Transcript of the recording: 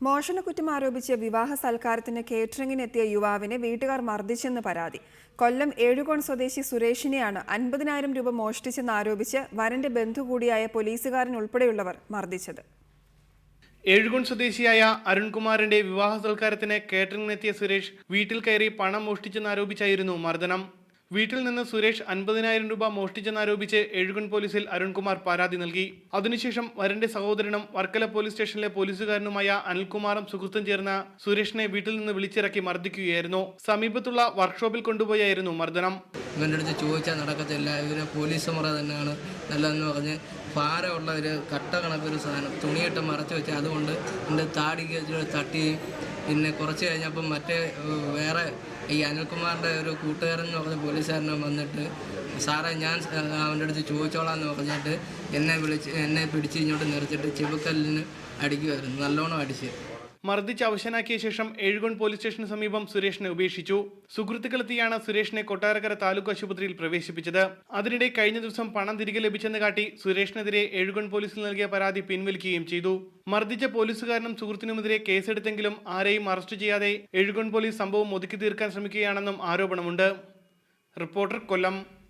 മോഷണക്കുറ്റം ആരോപിച്ച് വിവാഹ സൽക്കാരത്തിന് കേറ്ററിംഗിനെത്തിയ യുവാവിനെ വീട്ടുകാർ മർദ്ദിച്ചെന്ന് പരാതി. കൊല്ലം ഏഴുകോൺ സ്വദേശി സുരേഷിനെയാണ് 50,000 രൂപ മോഷ്ടിച്ചെന്നാരോപിച്ച് വരന്റെ ബന്ധു കൂടിയായ പോലീസുകാരൻ ഉൾപ്പെടെയുള്ളവർ മർദ്ദിച്ചത്. ഏഴുകോൺ സ്വദേശിയായ അരുൺകുമാറിന്റെ വിവാഹ സൽക്കാരത്തിന് കേറ്ററിംഗിനെത്തിയ സുരേഷ് വീട്ടിൽ കയറി പണം മോഷ്ടിച്ചെന്നാരോപിച്ചായിരുന്നു മർദ്ദനം. വീട്ടിൽ നിന്ന് സുരേഷ് 50,000 രൂപ മോഷ്ടിച്ചെന്നാരോപിച്ച് ഏഴുകോൺ പോലീസിൽ അരുൺകുമാർ പരാതി നൽകി. അതിനുശേഷം വരന്റെ സഹോദരനും വർക്കല പോലീസ് സ്റ്റേഷനിലെ പോലീസുകാരനുമായ അനിൽകുമാറും സുഹൃത്തും ചേർന്ന് സുരേഷിനെ വീട്ടിൽ നിന്ന് വിളിച്ചിറക്കി മർദ്ദിക്കുകയായിരുന്നു. സമീപത്തുള്ള വർക്ക്ഷോപ്പിൽ കൊണ്ടുപോയായിരുന്നു മർദ്ദനം. ഇവൻ്റെ അടുത്ത് ചോദിച്ചാൽ നടക്കത്തില്ല, ഇവന് പോലീസ് മുറ തന്നെയാണ് നല്ലതെന്ന് പറഞ്ഞ് ഭാരമുള്ള ഒരു കട്ട കണക്കൊരു സാധനം തുണിയിട്ട് മറച്ചു വെച്ച് അതുകൊണ്ട് എൻ്റെ താടിക്ക് തട്ടുകയും പിന്നെ കുറച്ച് കഴിഞ്ഞപ്പം വേറെ ഈ അനിൽകുമാറിൻ്റെ ഒരു കൂട്ടുകാരൻ എന്ന് പറഞ്ഞ പോലീസുകാരനെ വന്നിട്ട് സാറേ ഞാൻ അവൻ്റെ അടുത്ത് ചോദിച്ചോളാം എന്ന് പറഞ്ഞിട്ട് എന്നെ പിടിച്ച് ഇങ്ങോട്ട് നിർത്തിയിട്ട് ചെവുക്കല്ലിന് അടിക്കുമായിരുന്നു, നല്ലോണം അടിച്ച്. മർദ്ദിച്ച് അവശനാക്കിയ ശേഷം ഏഴുകോൺ പോലീസ് സ്റ്റേഷന് സമീപം സുരേഷിനെ ഉപേക്ഷിച്ചു. സുഹൃത്തുക്കളെത്തിയാണ് സുരേഷിനെ കൊട്ടാരക്കര താലൂക്ക് ആശുപത്രിയിൽ പ്രവേശിപ്പിച്ചത്. അതിനിടെ കഴിഞ്ഞ ദിവസം പണം തിരികെ ലഭിച്ചെന്ന് കാട്ടി സുരേഷിനെതിരെ ഏഴുകോൺ പോലീസിൽ നൽകിയ പരാതി പിൻവലിക്കുകയും ചെയ്തു. മർദ്ദിച്ച പോലീസുകാരനും സുഹൃത്തിനുമെതിരെ കേസെടുത്തെങ്കിലും ആരെയും അറസ്റ്റ് ചെയ്യാതെ ഏഴുകോൺ പോലീസ് സംഭവം ഒതുക്കി തീർക്കാൻ ശ്രമിക്കുകയാണെന്നും ആരോപണമുണ്ട്. റിപ്പോർട്ടർ, കൊല്ലം.